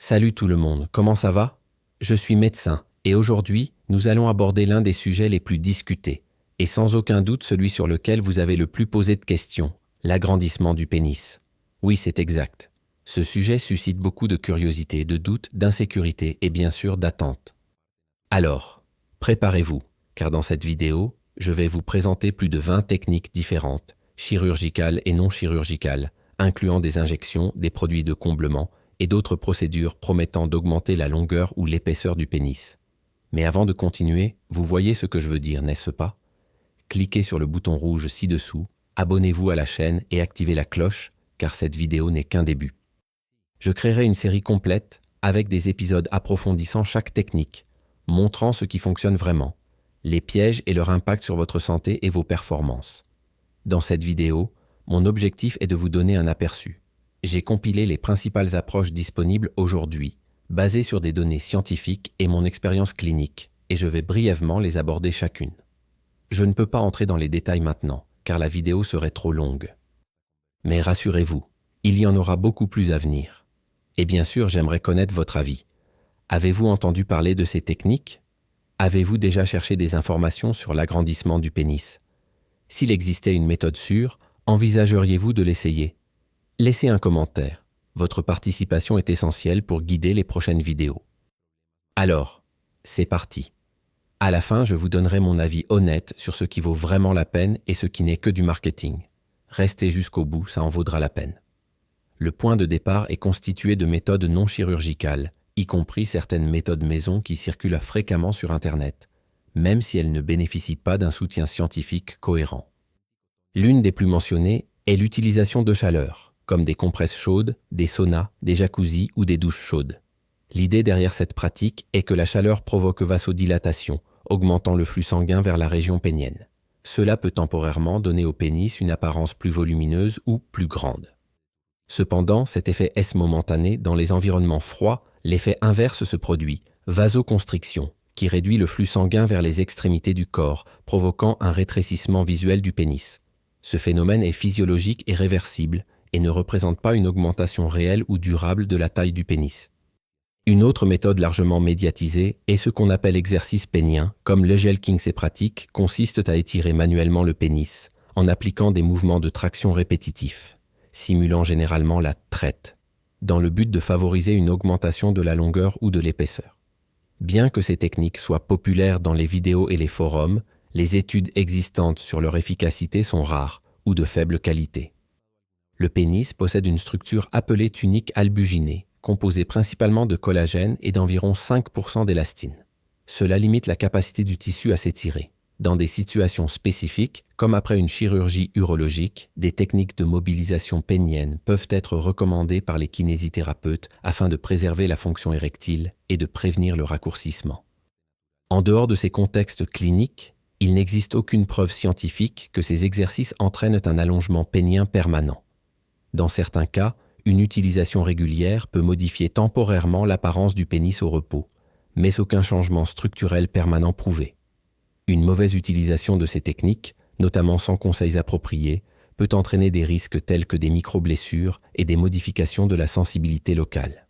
Salut tout le monde, comment ça va? Je suis médecin et aujourd'hui, nous allons aborder l'un des sujets les plus discutés et sans aucun doute celui sur lequel vous avez le plus posé de questions, l'agrandissement du pénis. Oui, c'est exact. Ce sujet suscite beaucoup de curiosité, de doutes, d'insécurité et bien sûr d'attente. Alors, préparez-vous, car dans cette vidéo, je vais vous présenter plus de 20 techniques différentes, chirurgicales et non chirurgicales, incluant des injections, des produits de comblement et d'autres procédures promettant d'augmenter la longueur ou l'épaisseur du pénis. Mais avant de continuer, vous voyez ce que je veux dire, n'est-ce pas? Cliquez sur le bouton rouge ci-dessous, abonnez-vous à la chaîne et activez la cloche, car cette vidéo n'est qu'un début. Je créerai une série complète avec des épisodes approfondissant chaque technique, montrant ce qui fonctionne vraiment, les pièges et leur impact sur votre santé et vos performances. Dans cette vidéo, mon objectif est de vous donner un aperçu. J'ai compilé les principales approches disponibles aujourd'hui, basées sur des données scientifiques et mon expérience clinique, et je vais brièvement les aborder chacune. Je ne peux pas entrer dans les détails maintenant, car la vidéo serait trop longue. Mais rassurez-vous, il y en aura beaucoup plus à venir. Et bien sûr, j'aimerais connaître votre avis. Avez-vous entendu parler de ces techniques? Avez-vous déjà cherché des informations sur l'agrandissement du pénis? S'il existait une méthode sûre, envisageriez-vous de l'essayer? Laissez un commentaire. Votre participation est essentielle pour guider les prochaines vidéos. Alors, c'est parti. À la fin, je vous donnerai mon avis honnête sur ce qui vaut vraiment la peine et ce qui n'est que du marketing. Restez jusqu'au bout, ça en vaudra la peine. Le point de départ est constitué de méthodes non chirurgicales, y compris certaines méthodes maison qui circulent fréquemment sur Internet, même si elles ne bénéficient pas d'un soutien scientifique cohérent. L'une des plus mentionnées est l'utilisation de chaleur, comme des compresses chaudes, des saunas, des jacuzzis ou des douches chaudes. L'idée derrière cette pratique est que la chaleur provoque vasodilatation, augmentant le flux sanguin vers la région pénienne. Cela peut temporairement donner au pénis une apparence plus volumineuse ou plus grande. Cependant, cet effet est momentané. Dans les environnements froids, l'effet inverse se produit, vasoconstriction, qui réduit le flux sanguin vers les extrémités du corps, provoquant un rétrécissement visuel du pénis. Ce phénomène est physiologique et réversible et ne représente pas une augmentation réelle ou durable de la taille du pénis. Une autre méthode largement médiatisée est ce qu'on appelle exercice pénien, comme l'Egel Kings pratique, consiste à étirer manuellement le pénis, en appliquant des mouvements de traction répétitifs, simulant généralement la traite, dans le but de favoriser une augmentation de la longueur ou de l'épaisseur. Bien que ces techniques soient populaires dans les vidéos et les forums, les études existantes sur leur efficacité sont rares ou de faible qualité. Le pénis possède une structure appelée tunique albuginée, composée principalement de collagène et d'environ 5% d'élastine. Cela limite la capacité du tissu à s'étirer. Dans des situations spécifiques, comme après une chirurgie urologique, des techniques de mobilisation pénienne peuvent être recommandées par les kinésithérapeutes afin de préserver la fonction érectile et de prévenir le raccourcissement. En dehors de ces contextes cliniques, il n'existe aucune preuve scientifique que ces exercices entraînent un allongement pénien permanent. Dans certains cas, une utilisation régulière peut modifier temporairement l'apparence du pénis au repos, mais aucun changement structurel permanent prouvé. Une mauvaise utilisation de ces techniques, notamment sans conseils appropriés, peut entraîner des risques tels que des micro-blessures et des modifications de la sensibilité locale.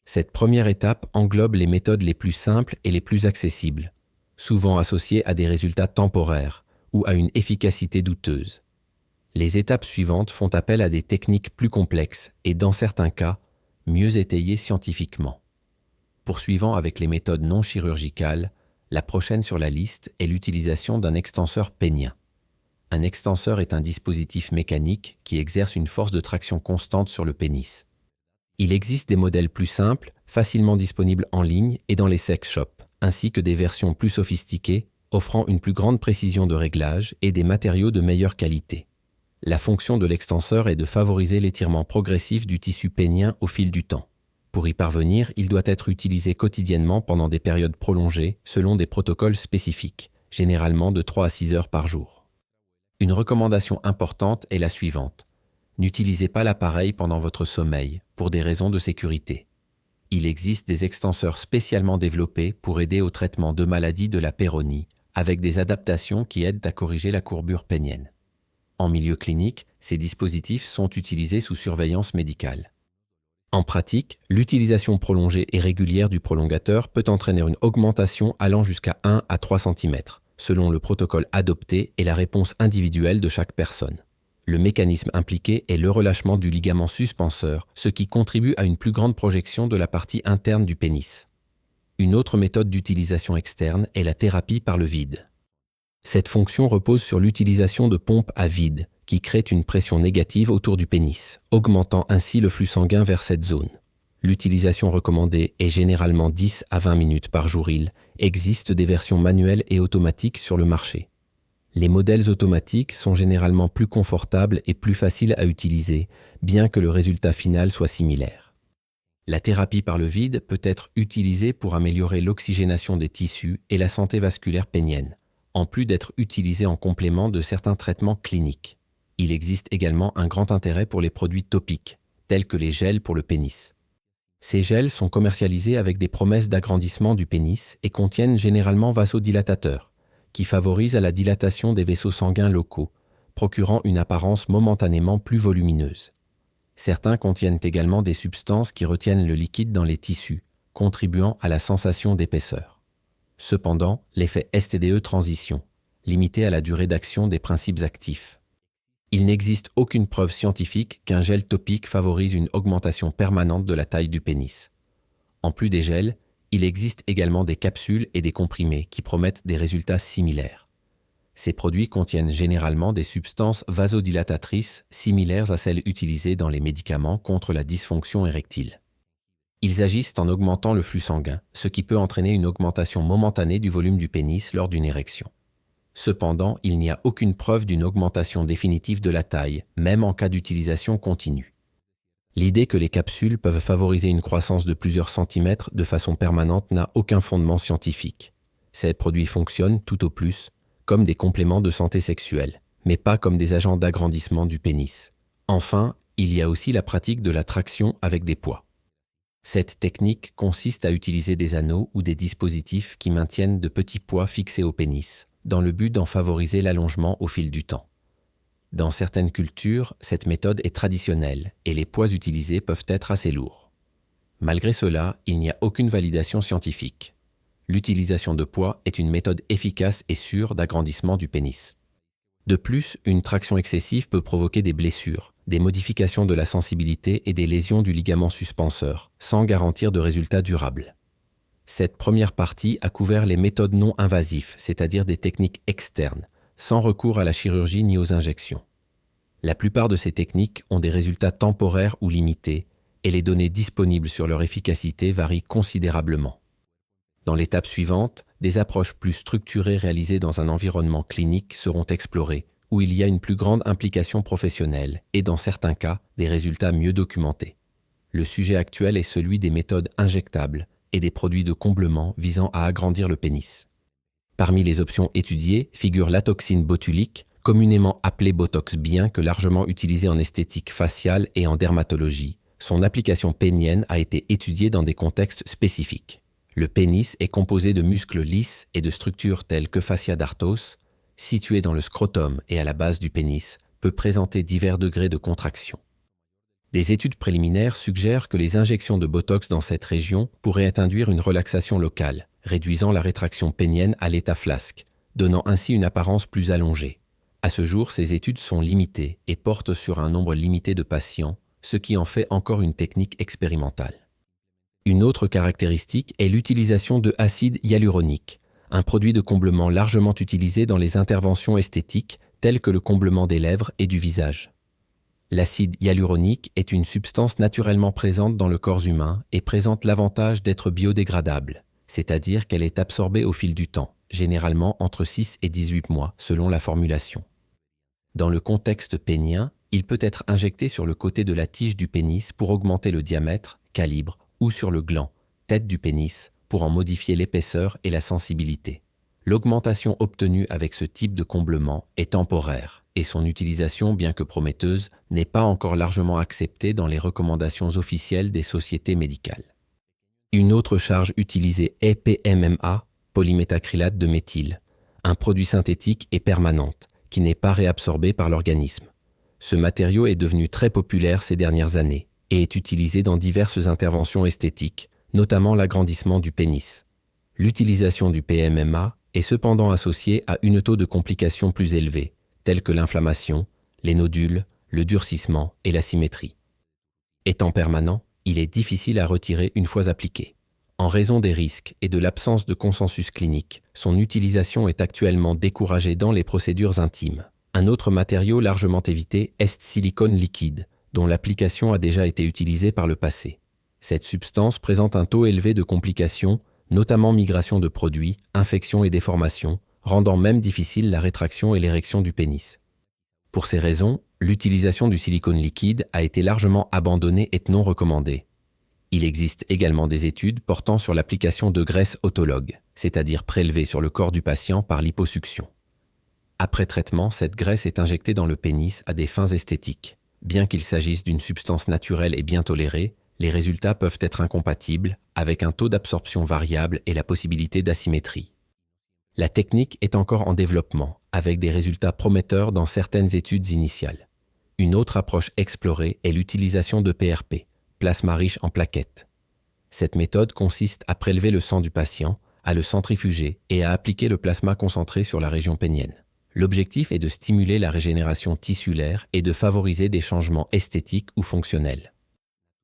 Cette première étape englobe les méthodes les plus simples et les plus accessibles, souvent associées à des résultats temporaires ou à une efficacité douteuse. Les étapes suivantes font appel à des techniques plus complexes et, dans certains cas, mieux étayées scientifiquement. Poursuivant avec les méthodes non chirurgicales, la prochaine sur la liste est l'utilisation d'un extenseur pénien. Un extenseur est un dispositif mécanique qui exerce une force de traction constante sur le pénis. Il existe des modèles plus simples, facilement disponibles en ligne et dans les sex shops, ainsi que des versions plus sophistiquées, offrant une plus grande précision de réglage et des matériaux de meilleure qualité. La fonction de l'extenseur est de favoriser l'étirement progressif du tissu pénien au fil du temps. Pour y parvenir, il doit être utilisé quotidiennement pendant des périodes prolongées selon des protocoles spécifiques, généralement de 3 à 6 heures par jour. Une recommandation importante est la suivante. N'utilisez pas l'appareil pendant votre sommeil, pour des raisons de sécurité. Il existe des extenseurs spécialement développés pour aider au traitement de maladies de la péronie, avec des adaptations qui aident à corriger la courbure pénienne. En milieu clinique, ces dispositifs sont utilisés sous surveillance médicale. En pratique, l'utilisation prolongée et régulière du prolongateur peut entraîner une augmentation allant jusqu'à 1 à 3 cm, selon le protocole adopté et la réponse individuelle de chaque personne. Le mécanisme impliqué est le relâchement du ligament suspenseur, ce qui contribue à une plus grande projection de la partie interne du pénis. Une autre méthode d'utilisation externe est la thérapie par le vide. Cette fonction repose sur l'utilisation de pompes à vide, qui créent une pression négative autour du pénis, augmentant ainsi le flux sanguin vers cette zone. L'utilisation recommandée est généralement 10 à 20 minutes par jour. Il existe des versions manuelles et automatiques sur le marché. Les modèles automatiques sont généralement plus confortables et plus faciles à utiliser, bien que le résultat final soit similaire. La thérapie par le vide peut être utilisée pour améliorer l'oxygénation des tissus et la santé vasculaire pénienne, en plus d'être utilisée en complément de certains traitements cliniques. Il existe également un grand intérêt pour les produits topiques, tels que les gels pour le pénis. Ces gels sont commercialisés avec des promesses d'agrandissement du pénis et contiennent généralement vasodilatateurs, qui favorisent la dilatation des vaisseaux sanguins locaux, procurant une apparence momentanément plus volumineuse. Certains contiennent également des substances qui retiennent le liquide dans les tissus, contribuant à la sensation d'épaisseur. Cependant, l'effet STDE transition, limité à la durée d'action des principes actifs. Il n'existe aucune preuve scientifique qu'un gel topique favorise une augmentation permanente de la taille du pénis. En plus des gels, il existe également des capsules et des comprimés qui promettent des résultats similaires. Ces produits contiennent généralement des substances vasodilatatrices similaires à celles utilisées dans les médicaments contre la dysfonction érectile. Ils agissent en augmentant le flux sanguin, ce qui peut entraîner une augmentation momentanée du volume du pénis lors d'une érection. Cependant, il n'y a aucune preuve d'une augmentation définitive de la taille, même en cas d'utilisation continue. L'idée que les capsules peuvent favoriser une croissance de plusieurs centimètres de façon permanente n'a aucun fondement scientifique. Ces produits fonctionnent, tout au plus, comme des compléments de santé sexuelle, mais pas comme des agents d'agrandissement du pénis. Enfin, il y a aussi la pratique de la traction avec des poids. Cette technique consiste à utiliser des anneaux ou des dispositifs qui maintiennent de petits poids fixés au pénis, dans le but d'en favoriser l'allongement au fil du temps. Dans certaines cultures, cette méthode est traditionnelle et les poids utilisés peuvent être assez lourds. Malgré cela, il n'y a aucune validation scientifique. L'utilisation de poids est une méthode efficace et sûre d'agrandissement du pénis. De plus, une traction excessive peut provoquer des blessures, des modifications de la sensibilité et des lésions du ligament suspenseur, sans garantir de résultats durables. Cette première partie a couvert les méthodes non invasives, c'est-à-dire des techniques externes, sans recours à la chirurgie ni aux injections. La plupart de ces techniques ont des résultats temporaires ou limités, et les données disponibles sur leur efficacité varient considérablement. Dans l'étape suivante, des approches plus structurées réalisées dans un environnement clinique seront explorées, où il y a une plus grande implication professionnelle et dans certains cas, des résultats mieux documentés. Le sujet actuel est celui des méthodes injectables et des produits de comblement visant à agrandir le pénis. Parmi les options étudiées figure la toxine botulique, communément appelée Botox bien que largement utilisée en esthétique faciale et en dermatologie. Son application pénienne a été étudiée dans des contextes spécifiques. Le pénis est composé de muscles lisses et de structures telles que fascia dartos, située dans le scrotum et à la base du pénis, peut présenter divers degrés de contraction. Des études préliminaires suggèrent que les injections de Botox dans cette région pourraient induire une relaxation locale, réduisant la rétraction pénienne à l'état flasque, donnant ainsi une apparence plus allongée. À ce jour, ces études sont limitées et portent sur un nombre limité de patients, ce qui en fait encore une technique expérimentale. Une autre caractéristique est l'utilisation de acide hyaluronique, un produit de comblement largement utilisé dans les interventions esthétiques telles que le comblement des lèvres et du visage. L'acide hyaluronique est une substance naturellement présente dans le corps humain et présente l'avantage d'être biodégradable, c'est-à-dire qu'elle est absorbée au fil du temps, généralement entre 6 et 18 mois selon la formulation. Dans le contexte pénien, il peut être injecté sur le côté de la tige du pénis pour augmenter le diamètre, calibre, ou sur le gland, tête du pénis, pour en modifier l'épaisseur et la sensibilité. L'augmentation obtenue avec ce type de comblement est temporaire et son utilisation, bien que prometteuse, n'est pas encore largement acceptée dans les recommandations officielles des sociétés médicales. Une autre charge utilisée est PMMA, polyméthacrylate de méthyle, un produit synthétique et permanente qui n'est pas réabsorbé par l'organisme. Ce matériau est devenu très populaire ces dernières années. et est utilisé dans diverses interventions esthétiques, notamment l'agrandissement du pénis. L'utilisation du PMMA est cependant associée à une taux de complications plus élevé, tels que l'inflammation, les nodules, le durcissement et l'asymétrie. Étant permanent, il est difficile à retirer une fois appliqué. En raison des risques et de l'absence de consensus clinique, son utilisation est actuellement découragée dans les procédures intimes. Un autre matériau largement évité est silicone liquide, dont l'application a déjà été utilisée par le passé. Cette substance présente un taux élevé de complications, notamment migration de produits, infections et déformations, rendant même difficile la rétraction et l'érection du pénis. Pour ces raisons, l'utilisation du silicone liquide a été largement abandonnée et non recommandée. Il existe également des études portant sur l'application de graisse autologue, c'est-à-dire prélevée sur le corps du patient par liposuction. Après traitement, cette graisse est injectée dans le pénis à des fins esthétiques. Bien qu'il s'agisse d'une substance naturelle et bien tolérée, les résultats peuvent être incompatibles, avec un taux d'absorption variable et la possibilité d'asymétrie. La technique est encore en développement, avec des résultats prometteurs dans certaines études initiales. Une autre approche explorée est l'utilisation de PRP, plasma riche en plaquettes. Cette méthode consiste à prélever le sang du patient, à le centrifuger et à appliquer le plasma concentré sur la région pénienne. L'objectif est de stimuler la régénération tissulaire et de favoriser des changements esthétiques ou fonctionnels.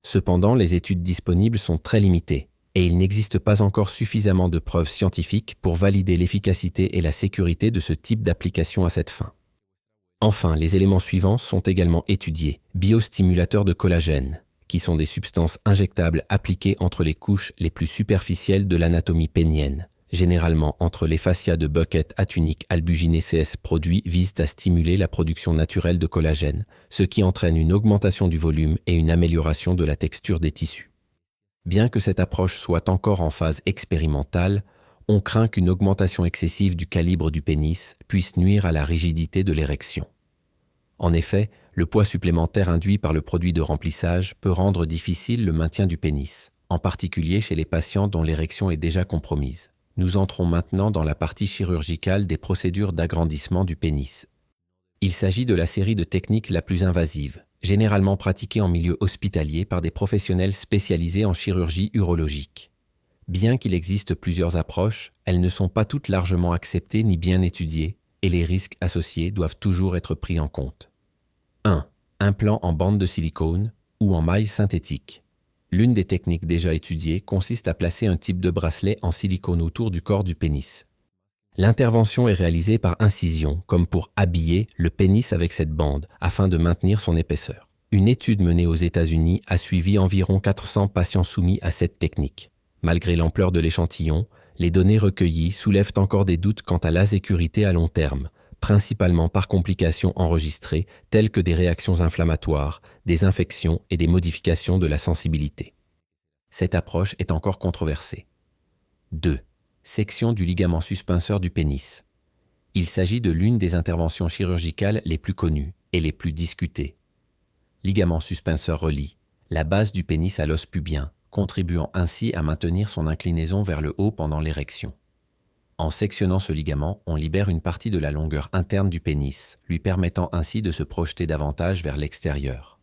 Cependant, les études disponibles sont très limitées et il n'existe pas encore suffisamment de preuves scientifiques pour valider l'efficacité et la sécurité de ce type d'application à cette fin. Enfin, les éléments suivants sont également étudiés. Biostimulateurs de collagène, qui sont des substances injectables appliquées entre les couches les plus superficielles de l'anatomie pénienne. Généralement entre les fascias de Bucket atunique albuginée CS produits visent à stimuler la production naturelle de collagène, ce qui entraîne une augmentation du volume et une amélioration de la texture des tissus. Bien que cette approche soit encore en phase expérimentale, on craint qu'une augmentation excessive du calibre du pénis puisse nuire à la rigidité de l'érection. En effet, le poids supplémentaire induit par le produit de remplissage peut rendre difficile le maintien du pénis, en particulier chez les patients dont l'érection est déjà compromise. Nous entrons maintenant dans la partie chirurgicale des procédures d'agrandissement du pénis. Il s'agit de la série de techniques la plus invasive, généralement pratiquée en milieu hospitalier par des professionnels spécialisés en chirurgie urologique. Bien qu'il existe plusieurs approches, elles ne sont pas toutes largement acceptées ni bien étudiées, et les risques associés doivent toujours être pris en compte. 1. Implant en bande de silicone ou en maille synthétique. L'une des techniques déjà étudiées consiste à placer un type de bracelet en silicone autour du corps du pénis. L'intervention est réalisée par incision, comme pour habiller le pénis avec cette bande, afin de maintenir son épaisseur. Une étude menée aux États-Unis a suivi environ 400 patients soumis à cette technique. Malgré l'ampleur de l'échantillon, les données recueillies soulèvent encore des doutes quant à la sécurité à long terme, principalement par complications enregistrées telles que des réactions inflammatoires, des infections et des modifications de la sensibilité. Cette approche est encore controversée. 2. Section du ligament suspenseur du pénis. Il s'agit de l'une des interventions chirurgicales les plus connues et les plus discutées. Ligament suspenseur relie la base du pénis à l'os pubien, contribuant ainsi à maintenir son inclinaison vers le haut pendant l'érection. En sectionnant ce ligament, on libère une partie de la longueur interne du pénis, lui permettant ainsi de se projeter davantage vers l'extérieur.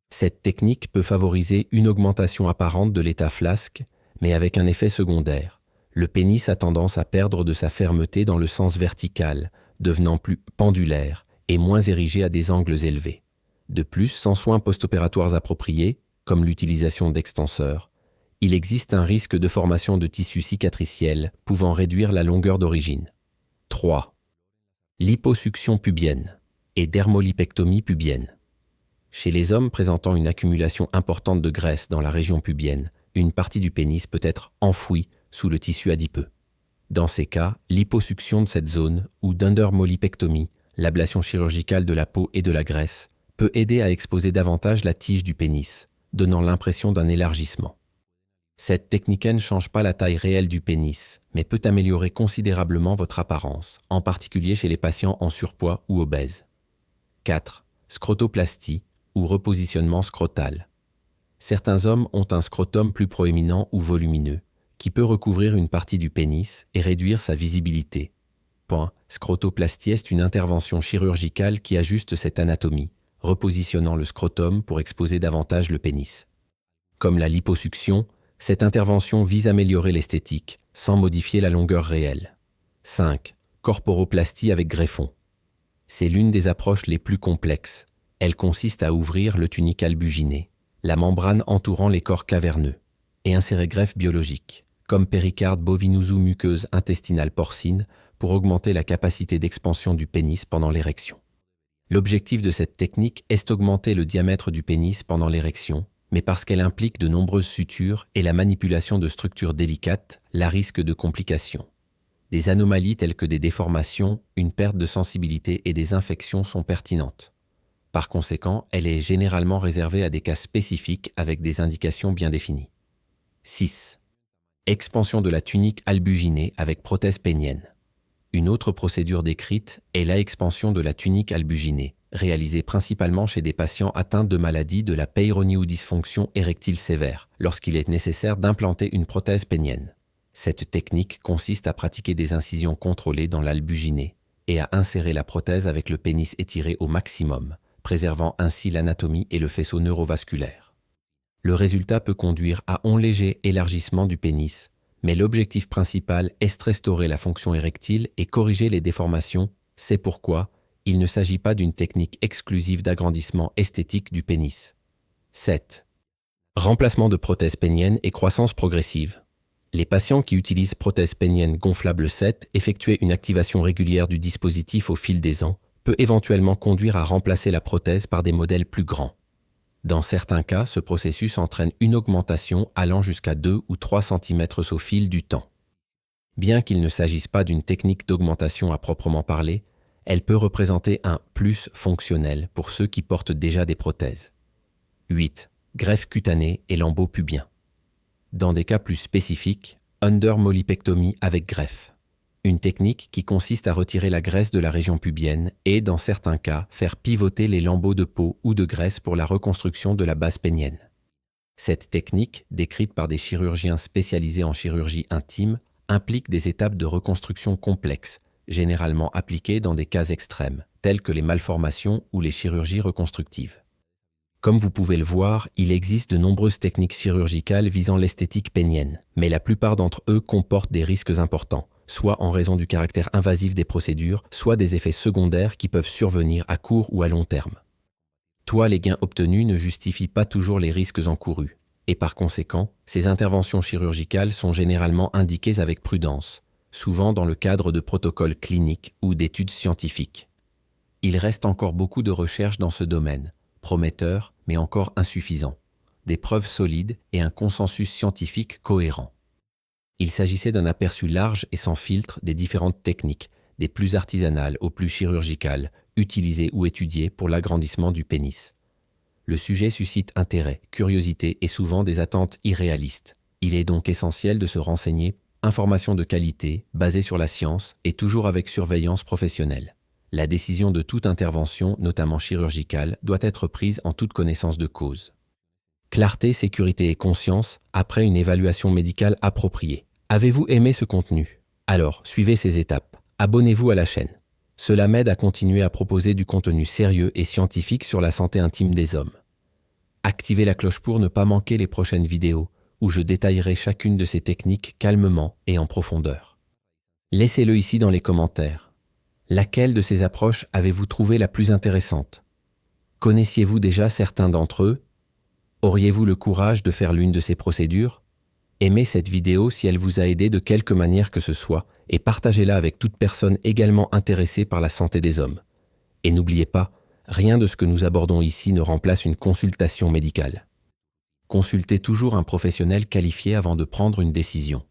Cette technique peut favoriser une augmentation apparente de l'état flasque, mais avec un effet secondaire. Le pénis a tendance à perdre de sa fermeté dans le sens vertical, devenant plus pendulaire et moins érigé à des angles élevés. De plus, sans soins post-opératoires appropriés, comme l'utilisation d'extenseurs, il existe un risque de formation de tissus cicatriciels pouvant réduire la longueur d'origine. 3. Liposuction pubienne et dermolipectomie pubienne. Chez les hommes présentant une accumulation importante de graisse dans la région pubienne, une partie du pénis peut être enfouie sous le tissu adipeux. Dans ces cas, l'hyposuction de cette zone ou d'endermolipectomie, l'ablation chirurgicale de la peau et de la graisse, peut aider à exposer davantage la tige du pénis, donnant l'impression d'un élargissement. Cette technique ne change pas la taille réelle du pénis, mais peut améliorer considérablement votre apparence, en particulier chez les patients en surpoids ou obèses. 4. Scrotoplastie ou repositionnement scrotal. Certains hommes ont un scrotum plus proéminent ou volumineux, qui peut recouvrir une partie du pénis et réduire sa visibilité. Scrotoplastie est une intervention chirurgicale qui ajuste cette anatomie, repositionnant le scrotum pour exposer davantage le pénis. Comme la liposuction, cette intervention vise à améliorer l'esthétique, sans modifier la longueur réelle. 5. Corporoplastie avec greffon. C'est l'une des approches les plus complexes. Elle consiste à ouvrir le tunique albuginé, la membrane entourant les corps caverneux, et insérer greffe biologique, comme péricarde bovinus ou muqueuse intestinale porcine, pour augmenter la capacité d'expansion du pénis pendant l'érection. L'objectif de cette technique est d'augmenter le diamètre du pénis pendant l'érection, mais parce qu'elle implique de nombreuses sutures et la manipulation de structures délicates, la risque de complications. Des anomalies telles que des déformations, une perte de sensibilité et des infections sont pertinentes. Par conséquent, elle est généralement réservée à des cas spécifiques avec des indications bien définies. 6. Expansion de la tunique albuginée avec prothèse pénienne. Une autre procédure décrite est la expansion de la tunique albuginée, réalisée principalement chez des patients atteints de maladies de la peyronie ou dysfonction érectile sévère, lorsqu'il est nécessaire d'implanter une prothèse pénienne. Cette technique consiste à pratiquer des incisions contrôlées dans l'albuginée et à insérer la prothèse avec le pénis étiré au maximum, préservant ainsi l'anatomie et le faisceau neurovasculaire. Le résultat peut conduire à un léger élargissement du pénis, mais l'objectif principal est de restaurer la fonction érectile et corriger les déformations. C'est pourquoi il ne s'agit pas d'une technique exclusive d'agrandissement esthétique du pénis. 7. Remplacement de prothèse pénienne et croissance progressive. Les patients qui utilisent prothèse pénienne gonflable 7 effectuer une activation régulière du dispositif au fil des ans peut éventuellement conduire à remplacer la prothèse par des modèles plus grands. Dans certains cas, ce processus entraîne une augmentation allant jusqu'à 2 ou 3 cm au fil du temps. Bien qu'il ne s'agisse pas d'une technique d'augmentation à proprement parler, elle peut représenter un plus fonctionnel pour ceux qui portent déjà des prothèses. 8. Greffe cutanée et lambeaux pubiens. Dans des cas plus spécifiques, undermolipectomie avec greffe. Une technique qui consiste à retirer la graisse de la région pubienne et, dans certains cas, faire pivoter les lambeaux de peau ou de graisse pour la reconstruction de la base pénienne. Cette technique, décrite par des chirurgiens spécialisés en chirurgie intime, implique des étapes de reconstruction complexes, généralement appliquées dans des cas extrêmes, tels que les malformations ou les chirurgies reconstructives. Comme vous pouvez le voir, il existe de nombreuses techniques chirurgicales visant l'esthétique pénienne, mais la plupart d'entre eux comportent des risques importants, soit en raison du caractère invasif des procédures, soit des effets secondaires qui peuvent survenir à court ou à long terme. Les gains obtenus ne justifient pas toujours les risques encourus, et par conséquent, ces interventions chirurgicales sont généralement indiquées avec prudence, souvent dans le cadre de protocoles cliniques ou d'études scientifiques. Il reste encore beaucoup de recherches dans ce domaine, prometteurs mais encore insuffisants, des preuves solides et un consensus scientifique cohérent. Il s'agissait d'un aperçu large et sans filtre des différentes techniques, des plus artisanales aux plus chirurgicales, utilisées ou étudiées pour l'agrandissement du pénis. Le sujet suscite intérêt, curiosité et souvent des attentes irréalistes. Il est donc essentiel de se renseigner, information de qualité, basée sur la science et toujours avec surveillance professionnelle. La décision de toute intervention, notamment chirurgicale, doit être prise en toute connaissance de cause. Clarté, sécurité et conscience après une évaluation médicale appropriée. Avez-vous aimé ce contenu? Alors, suivez ces étapes. Abonnez-vous à la chaîne. Cela m'aide à continuer à proposer du contenu sérieux et scientifique sur la santé intime des hommes. Activez la cloche pour ne pas manquer les prochaines vidéos, où je détaillerai chacune de ces techniques calmement et en profondeur. Laissez-le ici dans les commentaires. Laquelle de ces approches avez-vous trouvé la plus intéressante? Connaissiez-vous déjà certains d'entre eux? Auriez-vous le courage de faire l'une de ces procédures? Aimez cette vidéo si elle vous a aidé de quelque manière que ce soit et partagez-la avec toute personne également intéressée par la santé des hommes. Et n'oubliez pas, rien de ce que nous abordons ici ne remplace une consultation médicale. Consultez toujours un professionnel qualifié avant de prendre une décision.